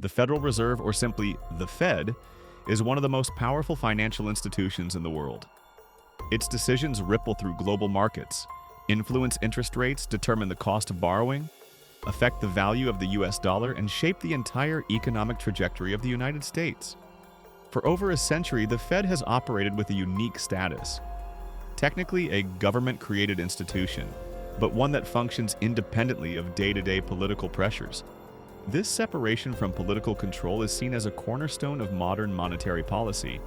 The Federal Reserve, or simply the Fed, is one of the most powerful financial institutions in the world. Its decisions ripple through global markets, influence interest rates, determine the cost of borrowing, affect the value of the US dollar, and shape the entire economic trajectory of the United States. For over a century, the Fed has operated with a unique status. Technically a government-created institution, but one that functions independently of day-to-day political pressures. This separation from political control is seen as a cornerstone of modern monetary policy,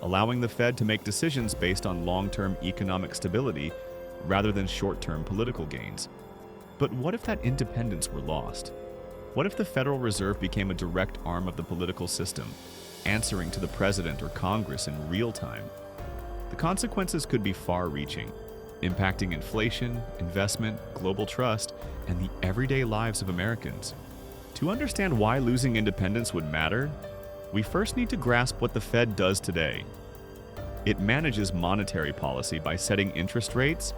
allowing the Fed to make decisions based on long-term economic stability rather than short-term political gains. But what if that independence were lost? What if the Federal Reserve became a direct arm of the political system, answering to the president or Congress in real time? The consequences could be far-reaching, impacting inflation, investment, global trust, and the everyday lives of Americans. To understand why losing independence would matter, we first need to grasp what the Fed does today. It manages monetary policy by setting interest rates,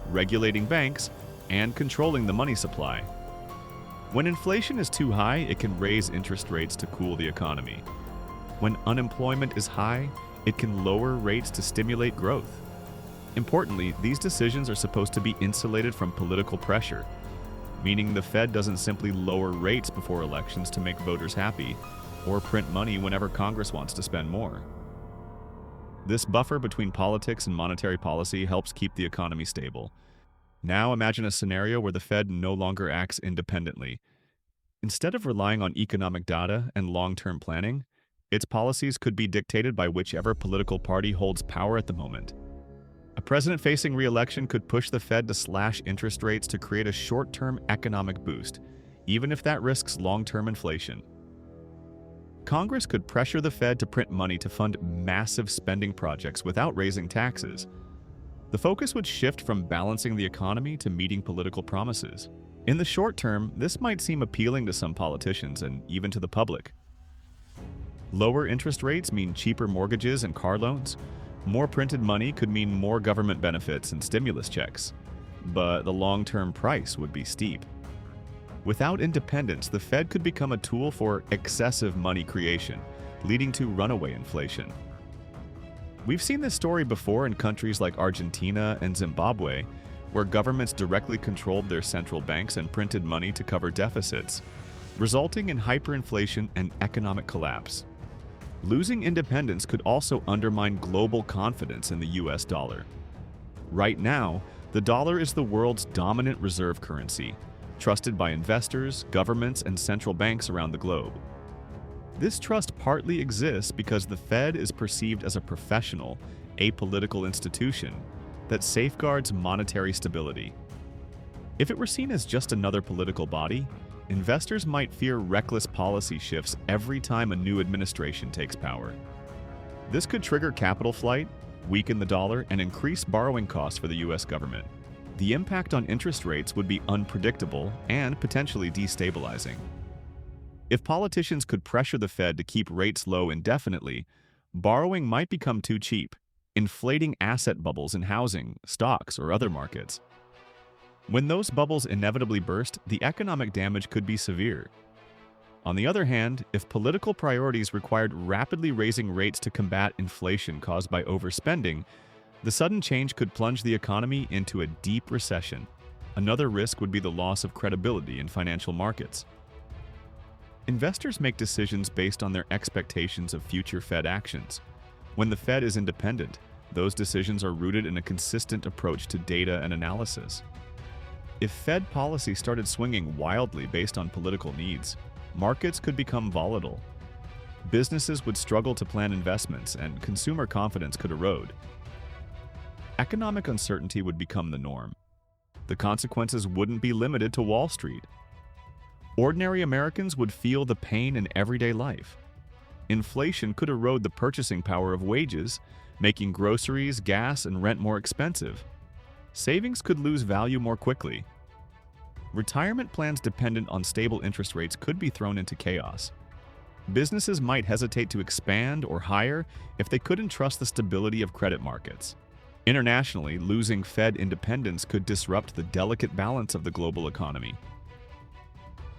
regulating banks, and controlling the money supply. When inflation is too high, it can raise interest rates to cool the economy. When unemployment is high, it can lower rates to stimulate growth. Importantly, these decisions are supposed to be insulated from political pressure, meaning the Fed doesn't simply lower rates before elections to make voters happy, or print money whenever Congress wants to spend more. This buffer between politics and monetary policy helps keep the economy stable. Now imagine a scenario where the Fed no longer acts independently. Instead of relying on economic data and long-term planning, its policies could be dictated by whichever political party holds power at the moment. A president facing re-election could push the Fed to slash interest rates to create a short-term economic boost, even if that risks long-term inflation. Congress could pressure the Fed to print money to fund massive spending projects without raising taxes. The focus would shift from balancing the economy to meeting political promises. In the short term, this might seem appealing to some politicians and even to the public. Lower interest rates mean cheaper mortgages and car loans. More printed money could mean more government benefits and stimulus checks, but the long-term price would be steep. Without independence, the Fed could become a tool for excessive money creation, leading to runaway inflation. We've seen this story before in countries like Argentina and Zimbabwe, where governments directly controlled their central banks and printed money to cover deficits, resulting in hyperinflation and economic collapse. Losing independence could also undermine global confidence in the US dollar. Right now, the dollar is the world's dominant reserve currency, trusted by investors, governments, and central banks around the globe. This trust partly exists because the Fed is perceived as a professional, apolitical institution that safeguards monetary stability. If it were seen as just another political body, investors might fear reckless policy shifts every time a new administration takes power. This could trigger capital flight, weaken the dollar, and increase borrowing costs for the US government. The impact on interest rates would be unpredictable and potentially destabilizing. If politicians could pressure the Fed to keep rates low indefinitely, borrowing might become too cheap, inflating asset bubbles in housing, stocks, or other markets. When those bubbles inevitably burst, the economic damage could be severe. On the other hand, if political priorities required rapidly raising rates to combat inflation caused by overspending, the sudden change could plunge the economy into a deep recession. Another risk would be the loss of credibility in financial markets. Investors make decisions based on their expectations of future Fed actions. When the Fed is independent, those decisions are rooted in a consistent approach to data and analysis. If Fed policy started swinging wildly based on political needs, markets could become volatile. Businesses would struggle to plan investments, and consumer confidence could erode. Economic uncertainty would become the norm. The consequences wouldn't be limited to Wall Street. Ordinary Americans would feel the pain in everyday life. Inflation could erode the purchasing power of wages, making groceries, gas, and rent more expensive. Savings could lose value more quickly. Retirement plans dependent on stable interest rates could be thrown into chaos. Businesses might hesitate to expand or hire if they couldn't trust the stability of credit markets. Internationally, losing Fed independence could disrupt the delicate balance of the global economy.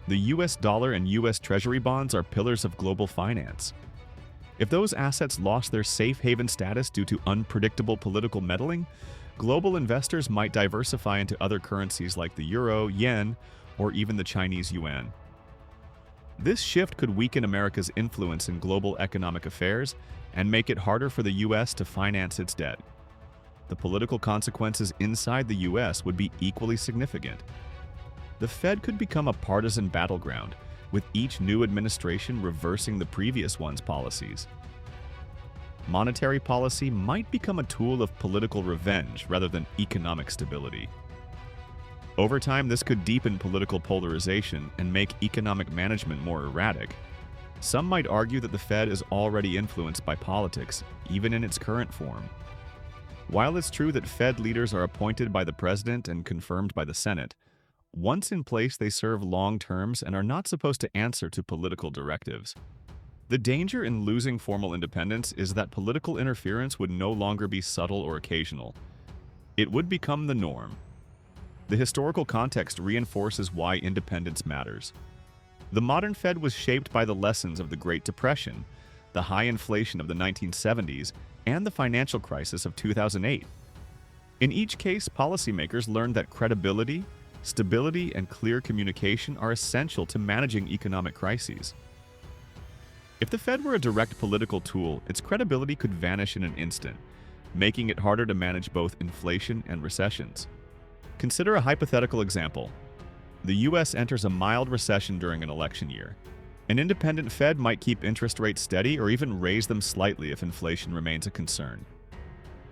The US dollar and US Treasury bonds are pillars of global finance. If those assets lost their safe haven status due to unpredictable political meddling, global investors might diversify into other currencies like the euro, yen, or even the Chinese yuan. This shift could weaken America's influence in global economic affairs and make it harder for the US to finance its debt. The political consequences inside the US would be equally significant. The Fed could become a partisan battleground, with each new administration reversing the previous one's policies. Monetary policy might become a tool of political revenge rather than economic stability. Over time, this could deepen political polarization and make economic management more erratic. Some might argue that the Fed is already influenced by politics, even in its current form. While it's true that Fed leaders are appointed by the president and confirmed by the Senate, once in place they serve long terms and are not supposed to answer to political directives. The danger in losing formal independence is that political interference would no longer be subtle or occasional. It would become the norm. The historical context reinforces why independence matters. The modern Fed was shaped by the lessons of the Great Depression, the high inflation of the 1970s, and the financial crisis of 2008. In each case, policymakers learned that credibility, stability, and clear communication are essential to managing economic crises. If the Fed were a direct political tool, its credibility could vanish in an instant, making it harder to manage both inflation and recessions. Consider a hypothetical example. The US enters a mild recession during an election year. An independent Fed might keep interest rates steady or even raise them slightly if inflation remains a concern.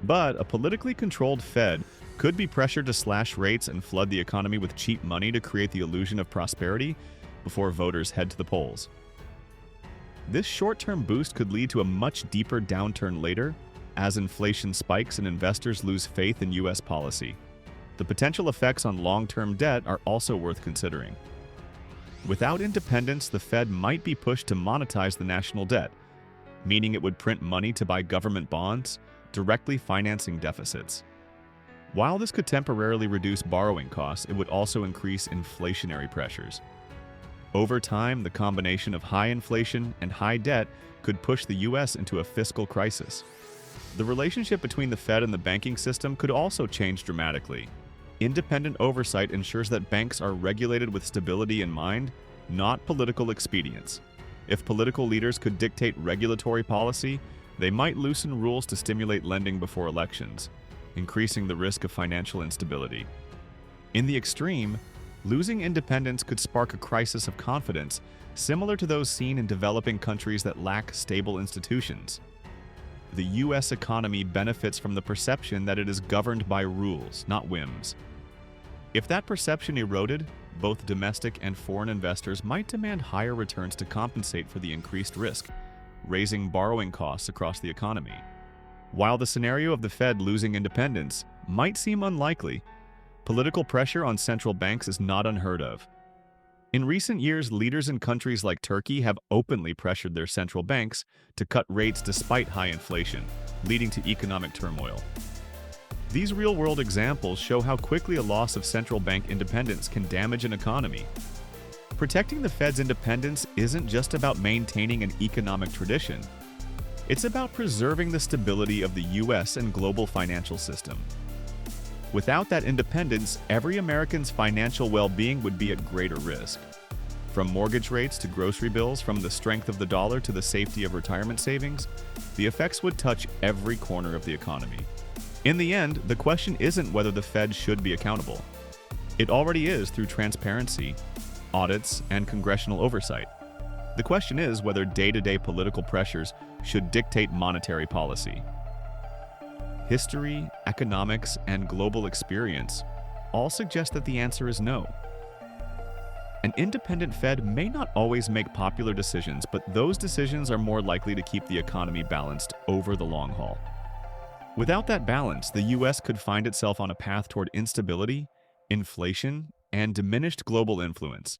But a politically controlled Fed could be pressured to slash rates and flood the economy with cheap money to create the illusion of prosperity before voters head to the polls. This short-term boost could lead to a much deeper downturn later, as inflation spikes and investors lose faith in US policy. The potential effects on long-term debt are also worth considering. Without independence, the Fed might be pushed to monetize the national debt, meaning it would print money to buy government bonds, directly financing deficits. While this could temporarily reduce borrowing costs, it would also increase inflationary pressures. Over time, the combination of high inflation and high debt could push the US into a fiscal crisis. The relationship between the Fed and the banking system could also change dramatically. Independent oversight ensures that banks are regulated with stability in mind, not political expedience. If political leaders could dictate regulatory policy, they might loosen rules to stimulate lending before elections, increasing the risk of financial instability. In the extreme, losing independence could spark a crisis of confidence, similar to those seen in developing countries that lack stable institutions. The US economy benefits from the perception that it is governed by rules, not whims. If that perception eroded, both domestic and foreign investors might demand higher returns to compensate for the increased risk, raising borrowing costs across the economy. While the scenario of the Fed losing independence might seem unlikely, political pressure on central banks is not unheard of. In recent years, leaders in countries like Turkey have openly pressured their central banks to cut rates despite high inflation, leading to economic turmoil. These real-world examples show how quickly a loss of central bank independence can damage an economy. Protecting the Fed's independence isn't just about maintaining an economic tradition. It's about preserving the stability of the US and global financial system. Without that independence, every American's financial well-being would be at greater risk. From mortgage rates to grocery bills, from the strength of the dollar to the safety of retirement savings, the effects would touch every corner of the economy. In the end, the question isn't whether the Fed should be accountable. It already is through transparency, audits, and congressional oversight. The question is whether day-to-day political pressures should dictate monetary policy. History, economics, and global experience all suggest that the answer is no. An independent Fed may not always make popular decisions, but those decisions are more likely to keep the economy balanced over the long haul. Without that balance, the US could find itself on a path toward instability, inflation, and diminished global influence.